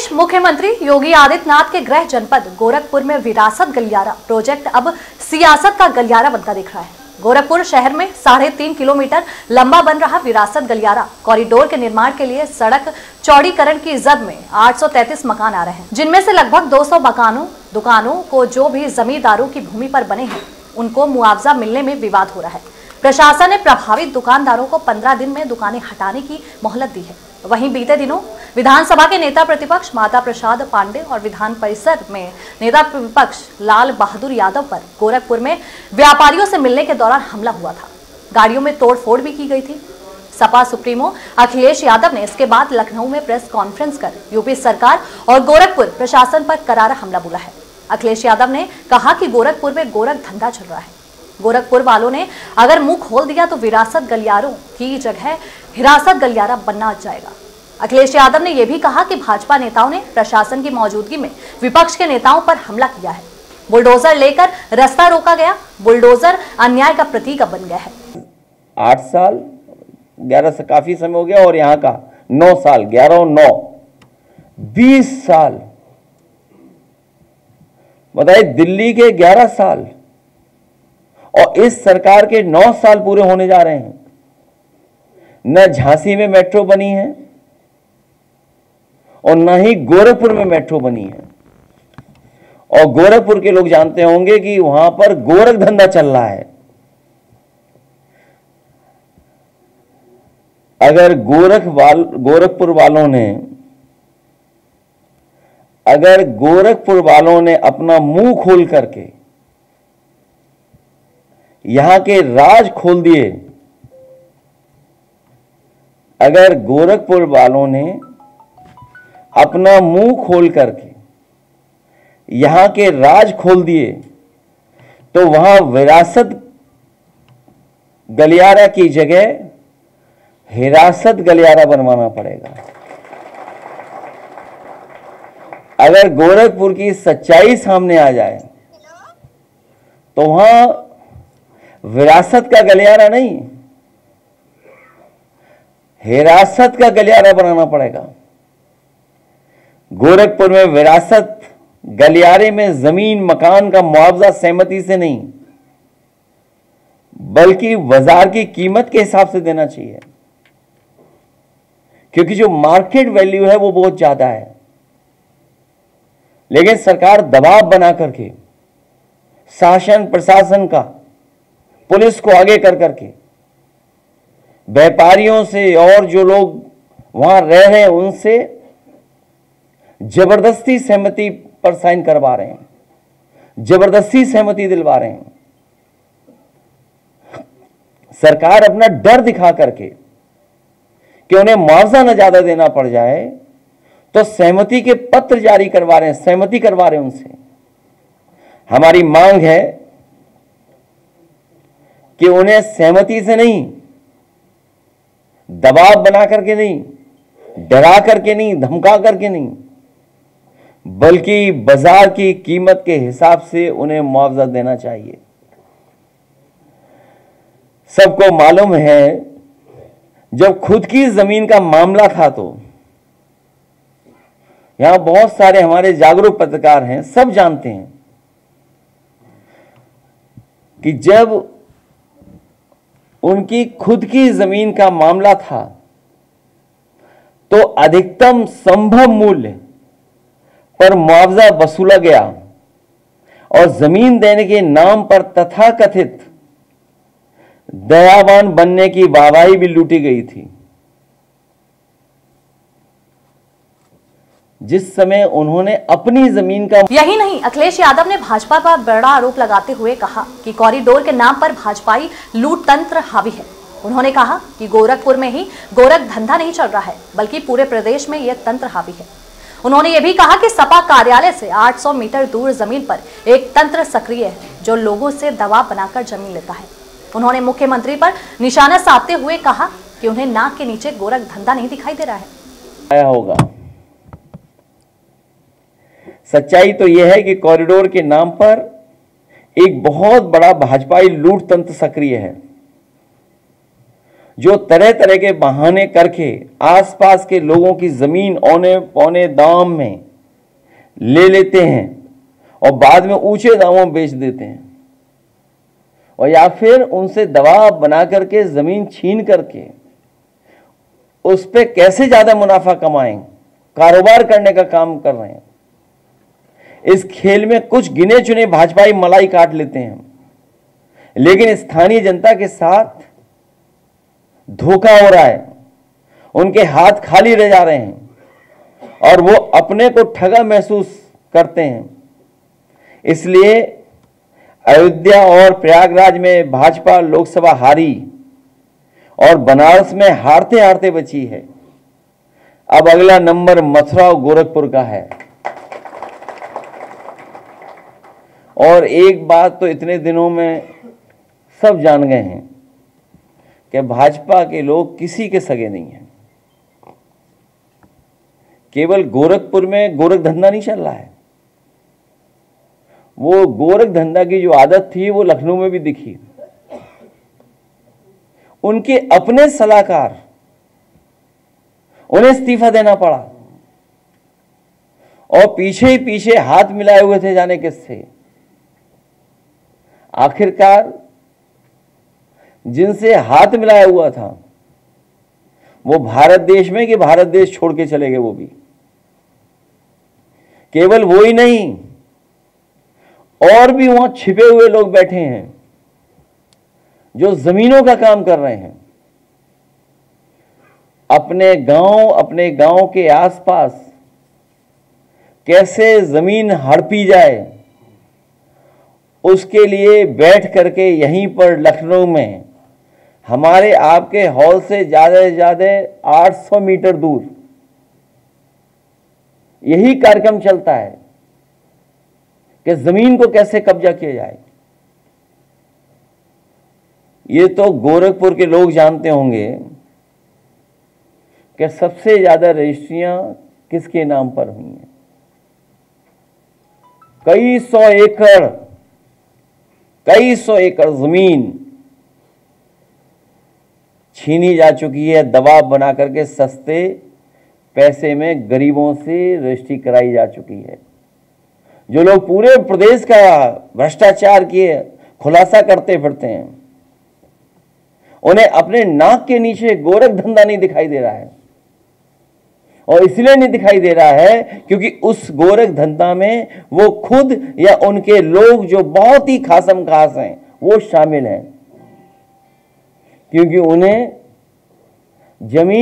प्रदेश मुख्यमंत्री योगी आदित्यनाथ के गृह जनपद गोरखपुर में विरासत गलियारा प्रोजेक्ट अब सियासत का गलियारा बनता दिख रहा है। गोरखपुर शहर में 3.5 किलोमीटर लंबा बन रहा विरासत गलियारा कॉरिडोर के निर्माण के लिए सड़क चौड़ीकरण की जद में 833 मकान आ रहे हैं, जिनमें से लगभग 200 मकानों दुकानों को जो भी जमींदारों की भूमि पर बने हैं उनको मुआवजा मिलने में विवाद हो रहा है। प्रशासन ने प्रभावित दुकानदारों को 15 दिन में दुकानें हटाने की मोहलत दी है। वहीं बीते दिनों विधानसभा के नेता प्रतिपक्ष माता प्रसाद पांडे और विधान परिषद में नेता विपक्ष लाल बहादुर यादव पर गोरखपुर में व्यापारियों से मिलने के दौरान हमला हुआ था। गाड़ियों में तोड़फोड़ भी की गई थी। सपा सुप्रीमो अखिलेश यादव ने इसके बाद लखनऊ में प्रेस कॉन्फ्रेंस कर यूपी सरकार और गोरखपुर प्रशासन पर करारा हमला बोला है। अखिलेश यादव ने कहा कि गोरखपुर में गोरख धंधा चल रहा है। गोरखपुर वालों ने अगर मुंह खोल दिया तो विरासत गलियारों की जगह हिरासत गलियारा बनना जाएगा। अखिलेश यादव ने यह भी कहा कि भाजपा नेताओं ने प्रशासन की मौजूदगी में विपक्ष के नेताओं पर हमला किया है। बुलडोजर लेकर रास्ता रोका गया। बुलडोजर अन्याय का प्रतीक बन गया है। 8 साल 11 से काफी समय हो गया और यहाँ का 9 साल 11 और 9 20 साल। बताइए, दिल्ली के 11 साल और इस सरकार के 9 साल पूरे होने जा रहे हैं। न झांसी में मेट्रो बनी है और न ही गोरखपुर में मेट्रो बनी है। और गोरखपुर के लोग जानते होंगे कि वहां पर गोरख धंधा चल रहा है। अगर गोरखपुर वालों ने अपना मुंह खोल करके यहां के राज खोल दिए, अगर गोरखपुर वालों ने अपना मुंह खोल करके यहां के राज खोल दिए तो वहां विरासत गलियारा की जगह हिरासत गलियारा बनवाना पड़ेगा। अगर गोरखपुर की सच्चाई सामने आ जाए तो वहां विरासत का गलियारा नहीं, हिरासत का गलियारा बनाना पड़ेगा। गोरखपुर में विरासत गलियारे में जमीन मकान का मुआवजा सहमति से नहीं बल्कि बाजार की कीमत के हिसाब से देना चाहिए, क्योंकि जो मार्केट वैल्यू है वो बहुत ज्यादा है। लेकिन सरकार दबाव बना करके शासन प्रशासन का, पुलिस को आगे कर करके व्यापारियों से और जो लोग वहां रह रहे हैं उनसे जबरदस्ती सहमति पर साइन करवा रहे हैं, जबरदस्ती सहमति दिलवा रहे हैं। सरकार अपना डर दिखा करके कि उन्हें मुआवजा न ज्यादा देना पड़ जाए तो सहमति के पत्र जारी करवा रहे हैं, सहमति करवा रहे हैं उनसे। हमारी मांग है कि उन्हें सहमति से नहीं, दबाव बना करके नहीं, डरा करके नहीं, धमका करके नहीं, बल्कि बाजार की कीमत के हिसाब से उन्हें मुआवजा देना चाहिए। सबको मालूम है जब खुद की जमीन का मामला था तो यहां बहुत सारे हमारे जागरूक पत्रकार हैं, सब जानते हैं कि जब उनकी खुद की जमीन का मामला था तो अधिकतम संभव मूल्य पर मुआवजा वसूला गया और जमीन देने के नाम पर तथाकथित दयावान बनने की वाहवाही भी लूटी गई थी। जिस समय उन्होंने अपनी जमीन का यही नहीं, अखिलेश यादव ने भाजपा पर बड़ा आरोप लगाते हुए कहा कि कॉरिडोर के नाम पर भाजपाई लूट तंत्र हावी है। उन्होंने कहा कि गोरखपुर में ही गोरख धंधा नहीं चल रहा है बल्कि पूरे प्रदेश में यह तंत्र हावी है। उन्होंने यह भी कहा कि सपा कार्यालय से 800 मीटर दूर जमीन पर एक तंत्र सक्रिय है जो लोगों से दबाव बनाकर जमीन लेता है। उन्होंने मुख्यमंत्री पर निशाना साधते हुए कहा कि उन्हें नाक के नीचे गोरख धंधा नहीं दिखाई दे रहा है। आया होगा। सच्चाई तो यह है कि कॉरिडोर के नाम पर एक बहुत बड़ा भाजपाई लूट तंत्र सक्रिय है जो तरह तरह के बहाने करके आसपास के लोगों की जमीन औने पौने दाम में ले लेते हैं और बाद में ऊंचे दामों में बेच देते हैं, और या फिर उनसे दबाव बना करके जमीन छीन करके उस पे कैसे ज्यादा मुनाफा कमाएं, कारोबार करने का काम कर रहे हैं। इस खेल में कुछ गिने चुने भाजपाई मलाई काट लेते हैं, लेकिन स्थानीय जनता के साथ धोखा हो रहा है, उनके हाथ खाली रह जा रहे हैं और वो अपने को ठगा महसूस करते हैं। इसलिए अयोध्या और प्रयागराज में भाजपा लोकसभा हारी और बनारस में हारते हारते बची है। अब अगला नंबर मथुरा और गोरखपुर का है। और एक बात तो इतने दिनों में सब जान गए हैं कि भाजपा के लोग किसी के सगे नहीं हैं। केवल गोरखपुर में गोरख धंधा नहीं चल रहा है, वो गोरख धंधा की जो आदत थी वो लखनऊ में भी दिखी। उनके अपने सलाहकार, उन्हें इस्तीफा देना पड़ा और पीछे ही पीछे हाथ मिलाए हुए थे जाने किससे। आखिरकार जिनसे हाथ मिलाया हुआ था वो भारत देश में कि भारत देश छोड़ के चले गए। वो भी केवल वो ही नहीं, और भी वहां छिपे हुए लोग बैठे हैं जो जमीनों का काम कर रहे हैं। अपने गांव के आसपास कैसे जमीन हड़पी जाए उसके लिए बैठ करके यहीं पर लखनऊ में हमारे आपके हॉल से ज्यादा 800 मीटर दूर यही कार्यक्रम चलता है कि जमीन को कैसे कब्जा किया जाए। ये तो गोरखपुर के लोग जानते होंगे कि सबसे ज्यादा रजिस्ट्रियां किसके नाम पर हुई हैं। कई सौ एकड़ जमीन छीनी जा चुकी है, दबाव बना करके सस्ते पैसे में गरीबों से रजिस्ट्री कराई जा चुकी है। जो लोग पूरे प्रदेश का भ्रष्टाचार किए खुलासा करते फिरते हैं, उन्हें अपने नाक के नीचे गोरख धंधा नहीं दिखाई दे रहा है। और इसलिए नहीं दिखाई दे रहा है क्योंकि उस गोरख धंधा में वो खुद या उनके लोग जो बहुत ही खासम खास हैं वो शामिल हैं, क्योंकि उन्हें जमीन